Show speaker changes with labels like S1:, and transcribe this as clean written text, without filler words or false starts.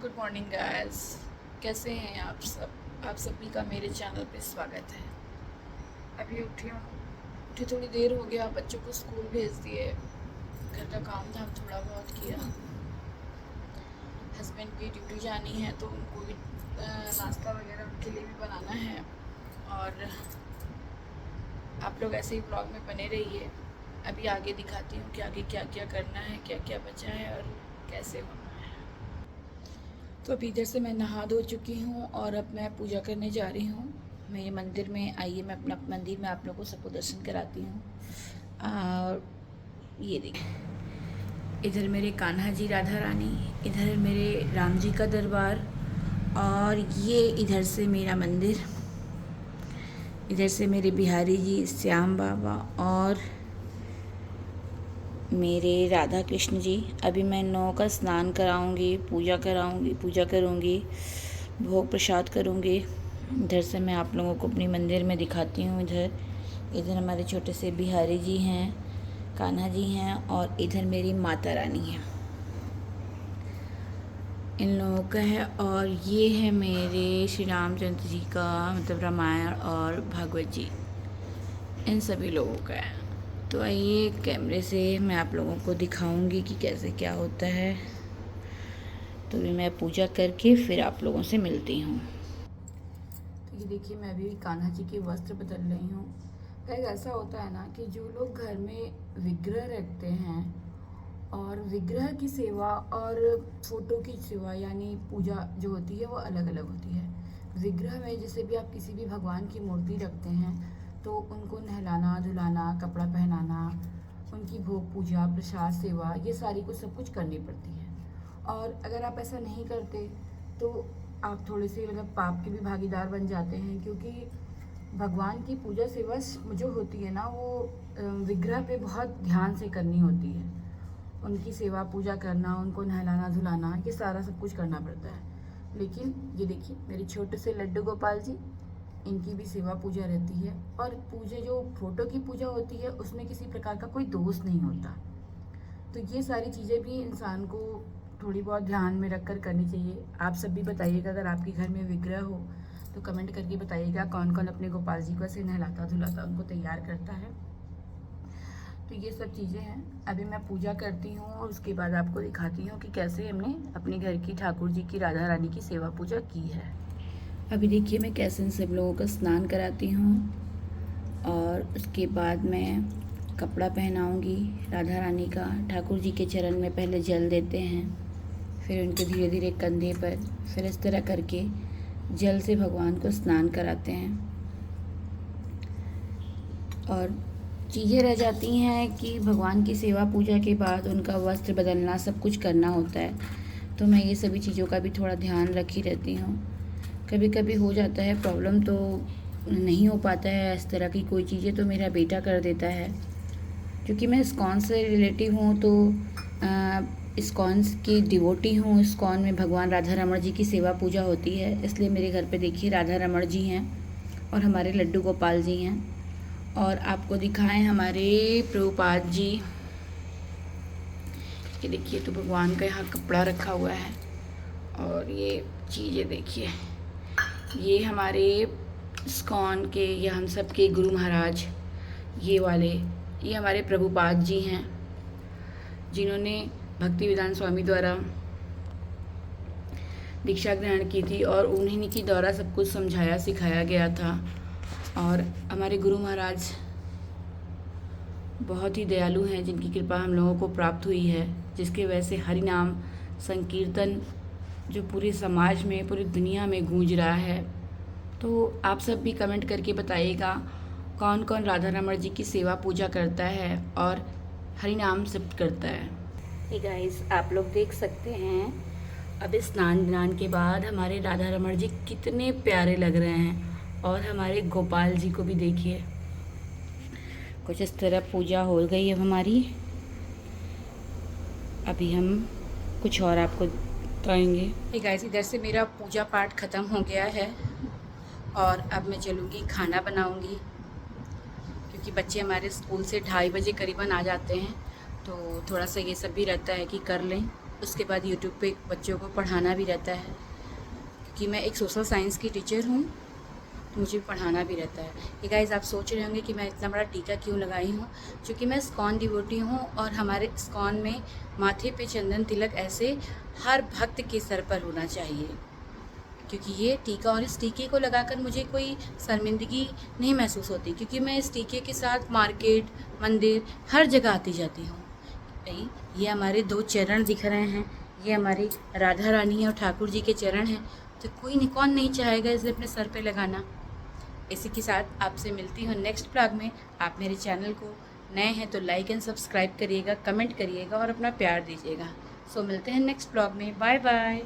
S1: Good morning guys. कैसे हैं आप सब? आप सभी का मेरे चैनल पे स्वागत है। अभी उठी थोड़ी देर हो गया, बच्चों को स्कूल भेज दिए, घर का काम धाम थोड़ा बहुत किया। हस्बैंड की ड्यूटी जानी है तो उनको भी नाश्ता वगैरह उनके लिए भी बनाना है। और आप लोग ऐसे ही ब्लॉग में बने रहिए। अभी आगे दिखाती हूँ कि आगे क्या क्या करना है, क्या क्या बचा है और कैसे होना है। तो अभी इधर से मैं नहा धो चुकी हूँ और अब मैं पूजा करने जा रही हूँ मेरे मंदिर में। आइए मैं अपना मंदिर में आप लोगों को सबको दर्शन कराती हूँ। और ये देखिए, इधर मेरे कान्हा जी, राधा रानी, इधर मेरे राम जी का दरबार, और ये इधर से मेरा मंदिर, इधर से मेरे बिहारी जी, श्याम बाबा और मेरे राधा कृष्ण जी। अभी मैं 9 का स्नान कराऊंगी, पूजा कराऊंगी, पूजा करूंगी, भोग प्रसाद करूंगी। इधर से मैं आप लोगों को अपनी मंदिर में दिखाती हूँ। इधर हमारे छोटे से बिहारी जी हैं, कान्हा जी हैं, और इधर मेरी माता रानी है, इन लोगों का है। और ये है मेरे श्री रामचंद्र जी का, मतलब रामायण और भागवत जी, इन सभी लोगों का है। तो आइए कैमरे से मैं आप लोगों को दिखाऊंगी कि कैसे क्या होता है। तो भी मैं पूजा करके फिर आप लोगों से मिलती हूँ। तो ये देखिए, मैं अभी कान्हा जी के वस्त्र बदल रही हूँ। गाइस, ऐसा होता है ना कि जो लोग घर में विग्रह रखते हैं और विग्रह की सेवा और फोटो की सेवा यानी पूजा जो होती है वो अलग अलग होती है। विग्रह में जैसे भी आप किसी भी भगवान की मूर्ति रखते हैं तो उनको नहलाना धुलाना, कपड़ा पहनाना, उनकी भोग पूजा प्रसाद सेवा ये सारी कुछ सब कुछ करनी पड़ती है। और अगर आप ऐसा नहीं करते तो आप थोड़े से मतलब पाप के भी भागीदार बन जाते हैं, क्योंकि भगवान की पूजा सेवा जो होती है ना वो विग्रह पे बहुत ध्यान से करनी होती है। उनकी सेवा पूजा करना, उनको नहलाना धुलाना, ये सारा सब कुछ करना पड़ता है। लेकिन ये देखिए मेरे छोटे से लड्डू गोपाल जी, इनकी भी सेवा पूजा रहती है। और पूजा जो फोटो की पूजा होती है उसमें किसी प्रकार का कोई दोष नहीं होता। तो ये सारी चीज़ें भी इंसान को थोड़ी बहुत ध्यान में रख कर करनी चाहिए। आप सब भी बताइएगा, अगर आपके घर में विग्रह हो तो कमेंट करके बताइएगा कौन कौन अपने गोपाल जी को ऐसे नहलाता धुलाता उनको तैयार करता है। तो ये सब चीज़ें हैं। अभी मैं पूजा करती हूँ और उसके बाद आपको दिखाती हूँ कि कैसे हमने अपने घर की ठाकुर जी की, राधा रानी की सेवा पूजा की है। अभी देखिए मैं कैसे इन सब लोगों का स्नान कराती हूँ और उसके बाद मैं कपड़ा पहनाऊँगी राधा रानी का। ठाकुर जी के चरण में पहले जल देते हैं, फिर उनके धीरे धीरे कंधे पर, फिर इस तरह करके जल से भगवान को स्नान कराते हैं। और चीज़ें रह जाती हैं कि भगवान की सेवा पूजा के बाद उनका वस्त्र बदलना, सब कुछ करना होता है। तो मैं ये सभी चीज़ों का भी थोड़ा ध्यान रखी रहती हूँ। कभी कभी हो जाता है प्रॉब्लम, तो नहीं हो पाता है इस तरह की कोई चीज़ें, तो मेरा बेटा कर देता है। क्योंकि मैं इस्कॉन से रिलेटिव हूँ तो इस्कॉन की डिवोटी हूँ। इस्कॉन में भगवान राधा रमण जी की सेवा पूजा होती है, इसलिए मेरे घर पे देखिए राधा रमण जी हैं और हमारे लड्डू गोपाल जी हैं। और आपको दिखाएं हमारे प्रभुपाद जी, ये देखिए तो भगवान का यहाँ कपड़ा रखा हुआ है। और ये चीज़ें देखिए, ये हमारे इस्कॉन के या हम सब के गुरु महाराज, ये वाले, ये हमारे प्रभुपाद जी हैं जिन्होंने भक्ति वेदांत स्वामी द्वारा दीक्षा ग्रहण की थी और उन्हीं के द्वारा सब कुछ समझाया सिखाया गया था। और हमारे गुरु महाराज बहुत ही दयालु हैं, जिनकी कृपा हम लोगों को प्राप्त हुई है, जिसके वजह से हरि नाम संकीर्तन जो पूरे समाज में, पूरी दुनिया में गूंज रहा है। तो आप सब भी कमेंट करके बताइएगा कौन कौन राधा रमण जी की सेवा पूजा करता है और हरि नाम सिफ्ट करता है। हे गाइस, आप लोग देख सकते हैं अब स्नान दान के बाद हमारे राधा रमण जी कितने प्यारे लग रहे हैं। और हमारे गोपाल जी को भी देखिए, कुछ इस तरह पूजा हो गई अब हमारी। अभी हम कुछ और आपको बताएंगे। हे गाइस, इधर से मेरा पूजा पाठ ख़त्म हो गया है और अब मैं चलूँगी खाना बनाऊँगी, क्योंकि बच्चे हमारे स्कूल से 2:30 बजे करीबन आ जाते हैं, तो थोड़ा सा ये सब भी रहता है कि कर लें। उसके बाद यूट्यूब पे बच्चों को पढ़ाना भी रहता है, क्योंकि मैं एक सोशल साइंस की टीचर हूँ, तो मुझे पढ़ाना भी रहता है। ये गाइस आप सोच रहे होंगे कि मैं इतना बड़ा टीका क्यों लगाई हूँ, क्योंकि मैं इस्कॉन डिवोटी हूँ और हमारे इस्कॉन में माथे पे चंदन तिलक ऐसे हर भक्त के सर पर होना चाहिए, क्योंकि ये टीका, और इस टीके को लगाकर मुझे कोई शर्मिंदगी नहीं महसूस होती, क्योंकि मैं इस टीके के साथ मार्केट, मंदिर, हर जगह आती जाती हूँ। भाई ये हमारे 2 चरण दिख रहे हैं, ये हमारी राधा रानी और ठाकुर जी के चरण हैं, तो कोई नहीं, कौन नहीं चाहेगा इसे अपने सर पे लगाना। इसी के साथ आपसे मिलती हूँ नेक्स्ट ब्लॉग में। आप मेरे चैनल को नए हैं तो लाइक एंड सब्सक्राइब करिएगा, कमेंट करिएगा और अपना प्यार दीजिएगा। सो मिलते हैं नेक्स्ट ब्लॉग में। Bye bye.